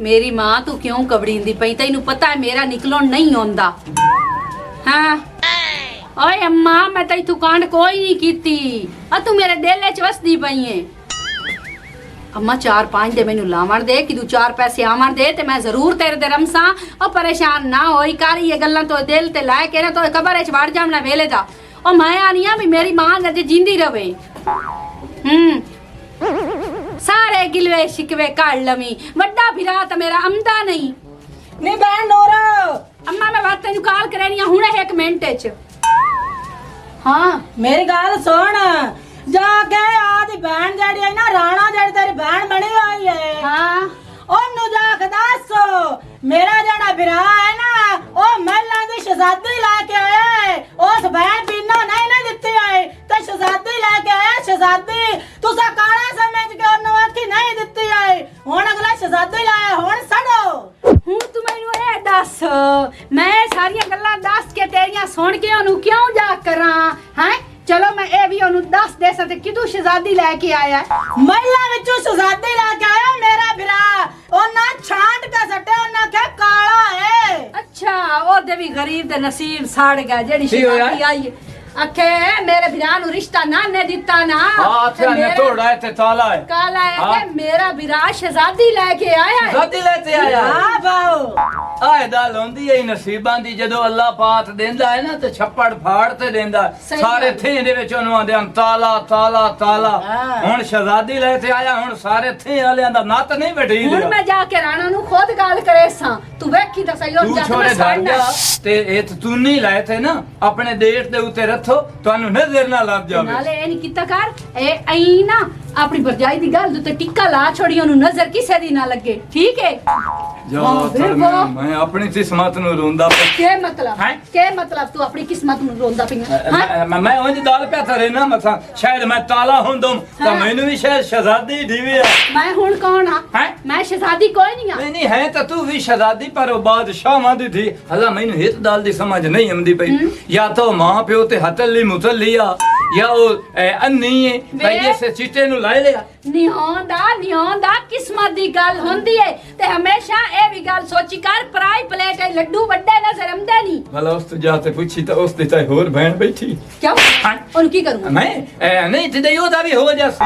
मेरी मां तू क्यों कबड़ींदी पई? तैनू पता है मेरा निकलन नहीं आंदा। हाँ ओए अम्मा मैं तैथू कांड कोई नहीं कीती, तू मेरे दिल च वसदी पई है। अम्मा 4-5 दे मैनू लावण दे कि तू 4 पैसे आवन दे ते मैं जरूर तेरे दे रमसा। और परेशान ना होई कर, ये गल्लां तो दिल ते लाए के ना तो कबर च वड़ जावना वेले दा। और मैं आनी आ भी मेरी मां अजे जिंदी रवे। सारे गिलवे शिकवे काढ़ लवी, वड्डा फिरा तो मेरा आमदा नहीं। नी बहन नोरा, अम्मा मैं बात तेनू कॉल करनी हुणे 1 मिनट च। हाँ मेरी गल सुन, जाके आदी बहन जेड़ी है ना राणा जेड़ी तेरी बहन बनी हुई है, हाँ ओनू जाके दस मेरा जेड़ा बिरा है ना ओ महला दी शहजादी लेके आया है। उस बहन पीनो नहीं ना दित्ती है ते शहजादी लेके आया। शहजादी तुसा काला समझ के ओनू आखी नहीं दित्ती है, हुण अगला शहजादी लाया। हुण सड़ो हूं तू मैनू ए दस, मैं सारियां गल्लां दस के तेरियां सुन के ओनू क्यों जा करा? हैं चलो मैं ए भी ओनू दस दे सकते किदू शहजादी लेके आया? महिला विचों शहजादी लेके आया मेरा बिरा। ओना छांट के सटे, ओना के काला है। अच्छा ओदे भी गरीब दे नसीब साड़ गया जेड़ी शहजादी आई है। आखे मेरे बिरा नु रिश्ता ना ने दिता ना। हां अच्छा ने तोड़ा है ते ताला है काला है के मेरा बिरा शहजादी लेके आया है। शहजादी लेते आया। हां बाओ आए दाल होंदी है नसीबां दी, जदों अल्लाह पाक देंदा है ना ते छप्पड़ फाड़ ते देंदा। सारे थे दे विच ओनु आंदे ताला ताला ताला। हुन शहजादी लेते आया, हुन सारे थे वालेयां दा नत नहीं बैठी। हुन मैं जाके राणा नु खुद गाल करे सा, तू वेखी ता सही। और तू छोड़े घर जा ते ए तू नहीं लाए थे ना अपने देश दे उते रथो, तुहानू नजर ना लग जावे। नाले ए नहीं किता कर ए आई ना अपनी भरजाई दी गल ते टिक्का ला छोड़ी, ओनु नजर किसे दी ना लगे, ठीक है? जो मैं अपनी किस्मत नु रोंदा पे। के मतलब तू अपनी किस्मत नु रोंदा पिया? मैं उंज दाल पे थरे ना मथा शायद मैं ताला हुंदम ता मैनू भी शायद शहजादी दीवी है। मैं हुन कौन हां? मैं शहजादी कोई नहीं हां। नहीं है तो तू भी शहजादी पर बादशाह मादी थी। हला मैनू हित दाल दी समझ नहीं आंदी पई। या तो मां प्यो ते हतली मुतलिया या ओ अन्नी है भाई जैसे चिट्टे नु लाए लिया। निहोंदा किस्मत दी गल होंदी है ते हमेशा ए भी गल सोची कर, पराई प्लेट है लड्डू बड्डे नजर आंदे नहीं। भला उस तो जाते पूछी तो उस दी होर बहन बैठी। क्या और की करूं मैं? नहीं ते ओदा भी हो जासी।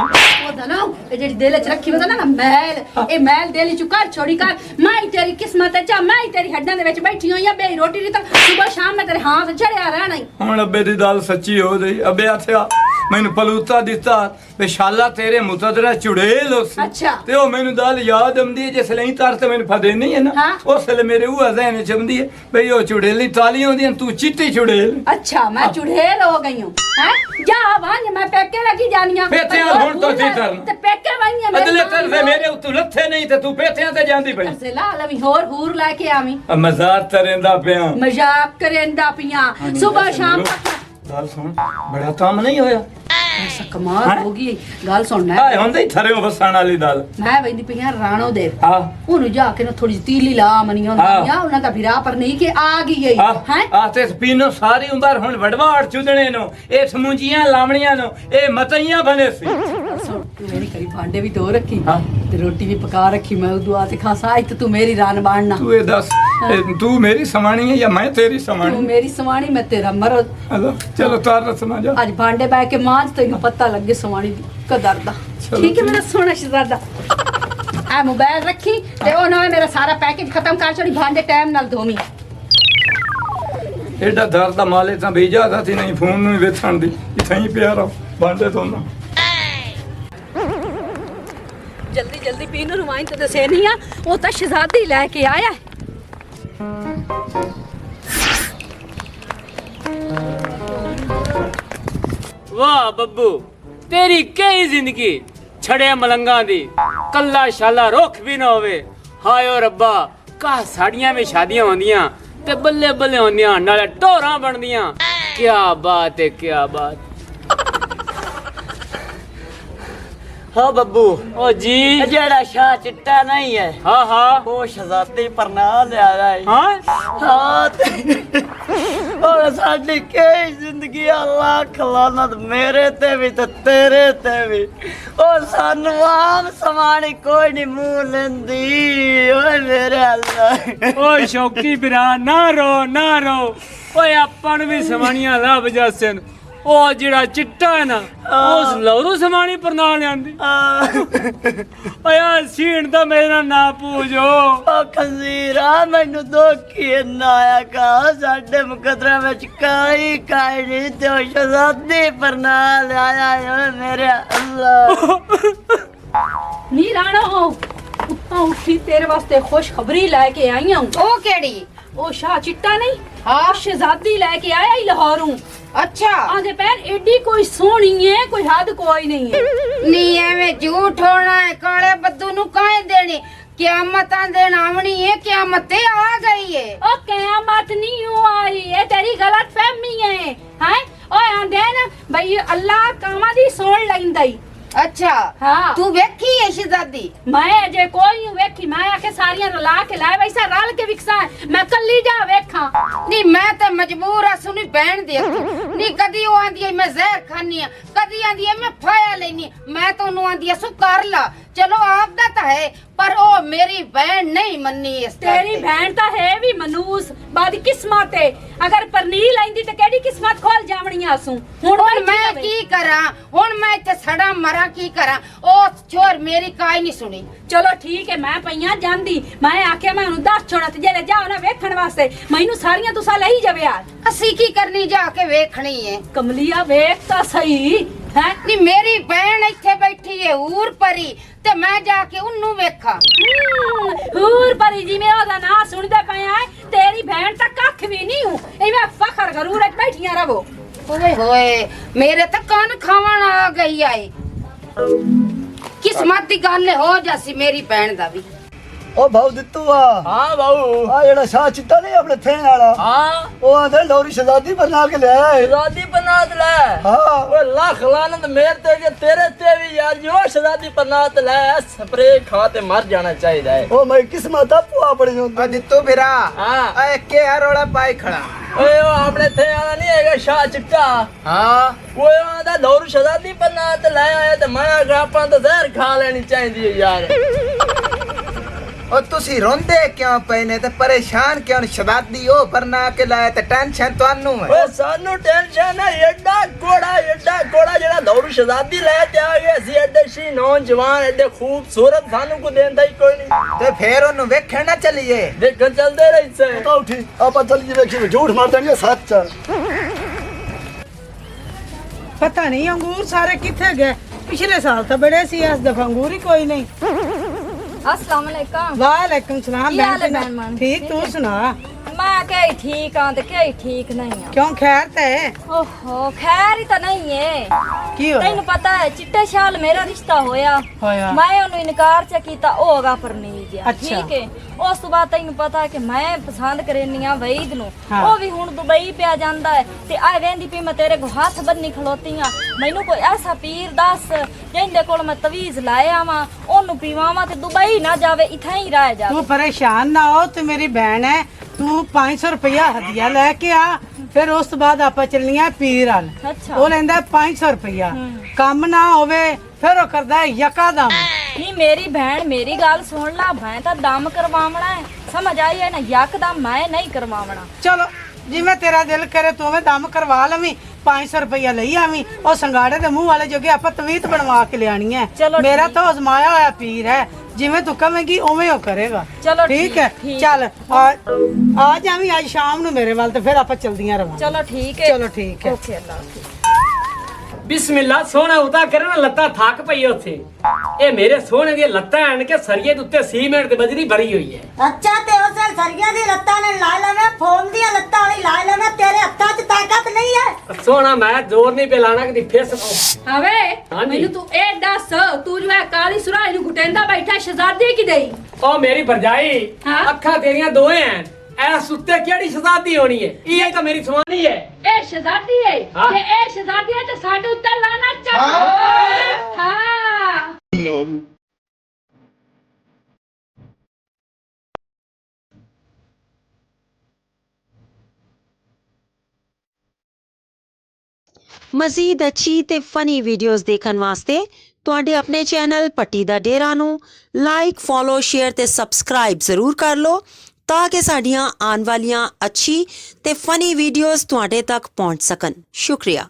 ओदा ना ए जेडी दिल च रखी होदा ना मैल, ए मैल दिल च कर छोड़ी कर। मैं तेरी किस्मत चा, मैं तेरी हड्डां दे विच बैठी होई आ, बे रोटी दी तो सुबह शाम में तेरे हाथ चढ़िया रहना ही। हुन अब्बे दी दाल सच्ची हो गई। अब्बे आथया मैनू पलूता दिता बेशाला तेरे मुतदरा चुड़ेल उस। अच्छा ते ओ मैनू दाल याद आंदी है जिस लई तार ते मैनू फदे नहीं है ना। हाँ? उस ले मेरे हुआ ज़हन च आंदी है भई ओ चुड़ेली ताली होंदी तू चिट्टी चुड़ेल। अच्छा मैं चुड़ेल हो गई हूं हैं? जा वांज मैं पेके लगी जानिया। पेते हुन तो जी करना ते पेके वई है अगले तरफे मेरे उतु लथे नहीं ते तू पेते ते जांदी पई। ला लवी होर हूर लेके आवी। मजाक करेंदा पिया। मजाक करेंदा पिया सुबह शाम तक। दाल सुन बड़ा काम नहीं होया। ऐसा कमाल होगी गल सुनना हाय होंदे थरे बसाण वाली दाल। मैं वेंदी पिया राणो दे। हां ओनु जाके ना थोड़ी तीली ला मनी होंदी उना दा फिरा पर नहीं के आ गई है हैं। आ ते पीनो सारी उम्र हुन वडवाड़ चुदणे नो ए समूंजियां लावणियां नो ए मतइयां बने सी। तू मेरी करी भांडे भी धो रखी ते रोटी भी पका रखी। मैं दुआ ते खासा आज तू मेरी रान बाणना। तू ए दस तू मेरी समाणी है या मैं तेरी समाणी? तू मेरी समाणी मैं तेरा मर्द। चलो तार रसना जा आज भांडे बाय के मांज तेनू पता लगे समाणी दी कदर दा। ठीक है मेरा सोना शहजादा। आ मोबाइल रखी ते ओ ना मेरा सारा पैकेज खत्म कर छोड़ी, भांडे टाइम नाल धोमी। एडा दर्द दा माले ता भेजा था थी नहीं फोन नु वेथण दी इथे ही पिया रहो भांडे धोना। जल्दी जल्दी पीनो रुमाइन तो दसे नहीं आ ओ ता शहजादी लेके आया है। वाह बब्बू तेरी कई जिंदगी छड़े मलंगा दी कल्ला शाला रुख भी ना होवे। हाय ओ रब्बा का साड़ियां में शादियां होंदियां ते बल्ले बल्ले होंदियां नाले टोरा बनदियां। क्या बात है क्या बात। हाँ बब्बू ओ जी जेड़ा शाह चिट्टा नहीं है हाँ हाँ वो शहजादी पर ना लिया है हाँ हाँ और साडी कई जिंदगी अल्लाह खलानत मेरे ते भी ते तेरे ते भी और सानू आम समानी कोई नहीं मुंह लेंदी ओए मेरे अल्लाह ਓਏ ਸ਼ੌਕੀ ਵੀਰਾ ਨਾ ਰੋ ਓਏ ਆਪਾਂ ਨੂੰ ਵੀ ਸਮਾਣੀਆਂ ਲੱਭ ਜਾਸਨ ਉਹ ਜਿਹੜਾ ਚਿੱਟਾ ਹੈ ਨਾ ਉਸ ਲੌਰੂ ਸਮਾਣੀ ਪਰ ਨਾ ਲਿਆਂਦੀ ਓਏ ਆ ਸੀਣ ਦਾ ਮੇਰਾ ਨਾ ਪੂਜੋ ओ खंजीरा मैनू दुखी ना आया कहा साडे मुकदरा ਵਿੱਚ ਕਾਈ ਨਹੀਂ ਤੇ ਉਹ ਸ਼ਹਜ਼ਾਦੀ ਪਰ ਨਾ ਲਿਆਇਆ ਓਏ ਮੇਰੇ ਅੱਲਾਹ ਨੀ ਰਾਣੋ ਉੱਤੋਂ ਉੱਠੀ ਤੇਰੇ ਵਾਸਤੇ ਖੁਸ਼ਖਬਰੀ ਲੈ ਕੇ ਆਈ ਹਾਂ ਉਹ ਕਿਹੜੀ ਉਹ ਸ਼ਾਹ ਚਿੱਟਾ ਨਹੀਂ ਹਾਂ ਸ਼ਹਿਜ਼ਾਦੀ ਲੈ ਕੇ ਆਇਆ ਹੀ ਲਾਹੌਰੋਂ ਅੱਛਾ ਆਂਦੇ ਪੈਰ ਏਡੀ ਕੋਈ ਸੋਹਣੀ ਹੈ ਕੋਈ ਹੱਦ ਕੋਈ ਨਹੀਂ ਹੈ ਨੀ ਐਵੇਂ ਝੂਠ ਹੋਣਾ ਹੈ ਕਾਲੇ ਬੱਦੂ ਨੂੰ ਕਾਹੇ ਦੇਣੀ ਕਿਆਮਤਾਂ ਦੇਣ ਆਵਣੀ ਹੈ ਕਿਆਮਤ ਤੇ ਆ ਗਈ ਹੈ ਉਹ ਕਿਆਮਤ ਨਹੀਂ ਹੋ ਆਈ ਇਹ ਤੇਰੀ ਗਲਤ ਫਹਿਮੀ ਹੈ ਹੈ ਓਏ ਆਂਦੇ ਨਾ ਬਈ ਅੱਲਾਹ ਕਾਵਾਂ ਦੀ ਸੁਣ ਲੈਂਦਾ ਈ ਅੱਛਾ ਹਾਂ ਤੂੰ ਵੇਖੀ ਹੈ ਸ਼ਹਜ਼ਾਦੀ ਮੈਂ ਅਜੇ ਕੋਈ ਨਹੀਂ ਵੇਖੀ ਮੈਂ ਆਖੇ ਸਾਰੀਆਂ ਰਲਾ ਕੇ ਲਾਏ ਵੈਸਾ ਰਲ ਕੇ ਵਿਕਸਾਂ ਮੈਂ ਕੱਲੀ ਜਾ ਵੇਖਾਂ ਨੀ ਮੈਂ ਤਾਂ ਮਜਬੂਰ ਆ ਸੁਣੀ ਬਹਿਣ ਦੇ ਨੀ ਕਦੀ ਉਹ ਆਂਦੀ ਹੈ ਮੈਂ ਜ਼ਹਿਰ ਖਾਨੀ ਆ ਕਦੀ ਆਂਦੀ ਹੈ ਮੈਂ ਫਾਇਆ ਲੈਨੀ ਮੈਂ ਤਾਂ ਉਹਨੂੰ ਆਂਦੀ ਹੈ ਸੋ ਕਰ ਲਾ ਚਲੋ ਆਪਦਾ ਤਾਂ ਹੈ ਪਰ ਉਹ ਮੇਰੀ ਬਹਿਣ ਨਹੀਂ ਮੰਨੀ ਇਸ ਤੇਰੀ ਭੈਣ ਤਾਂ ਹੈ ਵੀ ਮਨੂਸ ਬਾਦੀ ਕਿਸਮਤ ਹੈ ਅਗਰ ਪਰਨੀ ਲੈਂਦੀ ਤੇ ਕਿਹੜੀ ਕਿਸਮਤ ਖੋਲ ਜਾਵਣੀ ਆਸੂ ਹੁਣ ਮੈਂ ਕੀ ਕਰਾਂ ਹੁਣ ਮੈਂ ਇੱਥੇ ਸੜਾ ਮਰਾਂ ਕੀ ਕਰਾਂ ਉਹ ਚੋਰ ਮੇਰੀ ਕਾਈ ਨਹੀਂ ਸੁਣੀ ਚਲੋ ਠੀਕ ਹੈ ਮੈਂ ਪਈਆਂ ਜਾਂਦੀ ਮੈਂ ਆਖਿਆ ਮੈਂ ਉਹਨੂੰ ਦੱਸ ਛੋੜਾ ਤੇ ਜਿਹੜੇ ਜਾਓ ਨਾ ਵੇਖਣ ਵਾਸਤੇ ਮੈਨੂੰ ਸਾਰੀਆਂ ਤੁਸਾਂ ਲਈ ਜਾਵੇ ਆ ਅਸੀਂ ਕੀ ਕਰਨੀ ਜਾ ਕੇ ਵੇਖਣੀ ਹੈ ਕਮਲੀਆ ਵੇਖ ਤਾਂ ਸਹੀ ਹੈ ਨੀ ਮੇਰੀ ਭੈਣ ਇੱਥੇ ਬੈਠੀ ਹੈ ਹੂਰ ਪਰੀ ਤੇ ਮੈਂ ਜਾ ਕੇ ਉਹਨੂੰ ਵੇਖਾਂ ਹੂਰ ਪਰੀ ਜਿਵੇਂ ਉਹਦਾ ਨਾਂ ਸੁਣਦੇ ਪਏ ਆ ਤੇਰੀ ਭੈਣ ਤਾਂ ਕੱਖ ਵੀ ਨਹੀਂ ਹੂੰ ਐਵੇਂ ਫਖਰ ਗਰੂਰ ਵਿੱਚ ਬੈਠੀਆਂ ਰਵੋ ਓਏ ਹੋਏ ਮੇਰੇ ਤਾਂ ਕੰਨ ਖਾਵਣ ਆ ਗਈ ਆਏ ਕਿਸਮਤ ਦੀ ਗੱਲ ਹੋ ਜਾਸੀ ਮੇਰੀ ਭੈਣ ਦਾ ਵੀ ਉਹ ਭਾਉ ਦਿੱਤੂ ਆ हाँ बाबू ਆ ਜਿਹੜਾ ਸ਼ਾਹ ਚਿੱਟਾ ਨਹੀਂ ਆਪਣੇ ਥੇਣ ਵਾਲਾ हाँ ਉਹ ਆਂਦੇ ਲੋਰੀ ਸ਼ਹਜ਼ਾਦੀ ਬਣਾ ਕੇ ਲਿਆ ਹੈ शहजादी बनात ले ਹਾਂ ओए लाख लानत मेरे ते जे तेरे ते भी यार जो शहजादी बनात ले स्प्रे खा ते मर जाना चाहिए है ਉਹ ਮੈਂ ਕਿਸਮਤ ਆਪੂ ਆਪਣੀ ਹੁੰਦੀ ਦਿੱਤੂ ਵੀਰਾ हाँ ਆ ਕੇ ਆ ਰੋਲਾ ਪਾਈ ਖੜਾ ओए वो अपने थे वाला नहीं है शाह चिट्टा ਹਾਂ ओए आदा दौर शहजादी बनात ले आया ते मैं आपन तो जहर खा लेनी चाहिए यार ਉਹ ਤੁਸੀਂ ਰੋਂਦੇ ਕਿਉਂ ਪਏ ਨੇ ਤੇ ਪਰੇਸ਼ਾਨ ਕਿਉਂ ਸ਼ਹਜ਼ਾਦੀ ਉਹ ਬਣਾ ਕੇ ਲਾਇਆ ਤੇ ਟੈਨਸ਼ਨ ਤੁਹਾਨੂੰ ਹੈ ओए सानू टेंशन है एड्डा कोड़ा जेड़ा दौर शहजादी ले ते आ गए सी एड्डे शी नौजवान एड्डे खूबसूरत सानू को देंदा ही कोई नहीं ਤੇ ਫੇਰ ਉਹਨੂੰ ਵੇਖਣ ਨਾ ਚੱਲੀਏ देखन चलदे रही से ਤਾਂ ਉਠੀ ਆਪਾਂ ਚੱਲੀਏ ਵੇਖੀਏ ਝੂਠ ਮਾਰਦਾ ਨਹੀਂ ਸੱਚ ਆ ਪਤਾ ਨਹੀਂ ਅੰਗੂਰ ਸਾਰੇ ਕਿੱਥੇ ਗਏ ਪਿਛਲੇ ਸਾਲ ਤਾਂ ਬੜੇ ਸੀ ਇਸ ਦਫਾ ਅੰਗੂਰ ਹੀ ਕੋਈ ਨਹੀਂ अस्सलाम वालेकुम ਵਾਲੇਕੁਮ ਸਲਾਮ ਕੀ ਹਾਲ ਹੈ ਭੈਣ ਭੈਣ ਮਨ? ਠੀਕ ਤੂੰ ਸੁਣਾ मैं कहीं ठीक हाँ तो कहीं ठीक नहीं हाँ ਕਿਉਂ ਖੈਰ ਤੇ ओहो खैर ही तो नहीं है ਕੀ ਹੋਇਆ तेन पता है चिट्टे शाल मेरा रिश्ता होया ਹੋਇਆ मैं उन्हें इनकार च कीता होगा पर नहीं गया अच्छा। ठीक है उस तो बाद तेन पता है कि मैं पसंद करनी हाँ वहीद नु हाँ। वो भी हुन दुबई पे जांदा है ते आ वेंदी पी मैं तेरे को हाथ बन्नी खलोती हाँ मैनू कोई ऐसा पीर दस जिंदे कोल मैं तवीज लाया वा ओनू पीवावा ते दुबई ना जावे इथे ही रह जावे ਤੂੰ ਪਰੇਸ਼ਾਨ ਨਾ ਹੋ ਤੂੰ ਮੇਰੀ ਭੈਣ ਹੈ ਤੂੰ 500 ਰੁਪਇਆ ਹਦੀਆ ਲੈ ਕੇ ਆ ਫਿਰ ਉਸ ਤੋਂ ਬਾਅਦ ਆਪਾਂ ਚੱਲਣੀਆਂ ਪੀਰ ਹਾਲ अच्छा ਉਹ ਲੈਂਦਾ 500 ਰੁਪਇਆ ਕੰਮ ਨਾ ਹੋਵੇ ਫਿਰ ਉਹ ਕਰਦਾ ਹੈ ਯਕਾਦਮ ਨੀ ਮੇਰੀ ਭੈਣ ਮੇਰੀ ਗੱਲ ਸੁਣ ਲਾ ਮੈਂ ਤਾਂ ਦਮ ਕਰਵਾਵਣਾ ਹੈ ਸਮਝ ਆਈ ਹੈ ਨਾ ਯਕਦਮ ਮੈਂ ਨਹੀਂ ਕਰਵਾਵਣਾ ਚਲੋ ਜਿਵੇਂ ਤੇਰਾ ਦਿਲ ਕਰੇ ਤੂੰ ਉਵੇਂ ਦਮ ਕਰਵਾ ਲਵੀਂ 500 ਰੁਪਇਆ ਲਈ ਆਵੀਂ ਉਹ ਸੰਗਾੜੇ ਦੇ ਮੂੰਹ ਵਾਲੇ ਜੋਗੇ ਆਪਾਂ ਤਵੀਤ ਬਣਵਾ ਕੇ ਲਿਆਣੀ ਹੈ ਚਲੋ ਮੇਰਾ ਠੀਕ। ਤਾਂ ਅਜ਼ਮਾਇਆ ਹੋਇਆ ਪੀਰ ਹੈ ਜਿਵੇਂ ਤੂੰ ਕਹੇਂਗੀ ਉਵੇਂ ਉਹ ਕਰੇਗਾ ਚਲੋ ਠੀਕ ਹੈ ਠੀਕ। ਚੱਲ ਆ ਜਾਵੀਂ ਅੱਜ ਸ਼ਾਮ ਨੂੰ ਮੇਰੇ ਵੱਲ ਤੇ ਫਿਰ ਆਪਾਂ ਚਲਦੀਆਂ ਰਵਾਂਗੇ ਚਲੋ ਠੀਕ ਹੈ ਚਲੋ ਠੀਕ ਹੈ ਓਕੇ ਅੱਲਾ ਹਾਫਿਜ਼ ਬਿਸਮਿਲ੍ਲਾ ਸੋਹਣਾ ਉਤਾ ਕਰੇ ਨਾ ਲੱਤਾਂ ਥੱਕ ਪਈ ਉੱਥੇ ਇਹ ਮੇਰੇ ਸੋਹਣੇ ਦੀਆਂ ਲੱਤਾਂ ਆਣ ਕੇ ਸਰੀਏ ਦੇ ਉੱਤੇ ਸੀਮੈਂਟ ਤੇ ਬਜਰੀ ਭਰੀ ਹੋਈ ਹੈ ਅੱਛਾ ਤੇ ਉਸੇ ਸਰੀਆਂ ਦੀ ਲੱਤਾਂ ਨੇ ਲਾ ਲੈਣਾ ਫੋਮ ਦੀਆਂ ਲੱਤਾਂ ਵਾਲੀ ਲਾ ਲੈਣਾ ਤੇਰੇ ਹੱਥਾਂ 'ਚ ਤਾਕਤ ਨਹੀਂ ਹੈ ਸੋਹਣਾ ਮੈਂ ਜ਼ੋਰ ਨਹੀਂ ਪਿਲਾਣਾ ਕਦੀ ਫਿਸ ਹਵੇ ਹਾਂਜੀ। ਮੈਨੂੰ ਤੂੰ ਇਹ ਦੱਸ ਤੂੰ ਜੋ ਹੈ ਕਾਲੀ ਸੁਰਾਈ ਨੂੰ ਗੁਟੈਂਦਾ ਬੈਠਾ ਸ਼ਹਜ਼ਾਦੀ ਕੀ ਦੇਈ ਉਹ ਮੇਰੀ ਭਰਜਾਈ ਹਾਂ? ਅੱਖਾਂ ਤੇਰੀਆਂ ਦੋਏ ਐ ਐਸ ਉੱਤੇ ਕਿਹੜੀ ਸ਼ਹਜ਼ਾਦੀ ਹੋਣੀ ਹੈ ਇਹ ਤਾਂ ਮੇਰੀ ਸਵਾਨੀ ਹੈ ਇਹ ਸ਼ਹਜ਼ਾਦੀ ਹੈ ਹਾਂ। ਤੇ ਇਹ ਸ਼ਹਜ਼ਾਦੀ ਹੈ ਤੇ ਸਾਡੇ ਉੱਤੇ ਲਾਣਾ ਚੱਕ ਹਾਂ ਮਜ਼ੀਦ ਅੱਛੀ ਤੇ ਫਨੀ ਵੀਡੀਓਜ਼ ਦੇਖਣ ਵਾਸਤੇ ਤੁਹਾਡੇ ਆਪਣੇ ਚੈਨਲ ਪੱਟੀ ਦਾ ਡੇਰਾ ਨੂੰ ਲਾਈਕ, ਫੋਲੋ, ਸ਼ੇਅਰ ਤੇ ਸਬਸਕ੍ਰਾਈਬ ਜ਼ਰੂਰ ਕਰ ਲਓ ਤਾਂ ਕਿ ਸਾਡੀਆਂ ਆਉਣ ਵਾਲੀਆਂ ਅੱਛੀ ਤੇ ਫਨੀ ਵੀਡੀਓਜ਼ ਤੁਹਾਡੇ ਤੱਕ ਪਹੁੰਚ ਸਕਣ। ਸ਼ੁਕਰੀਆ।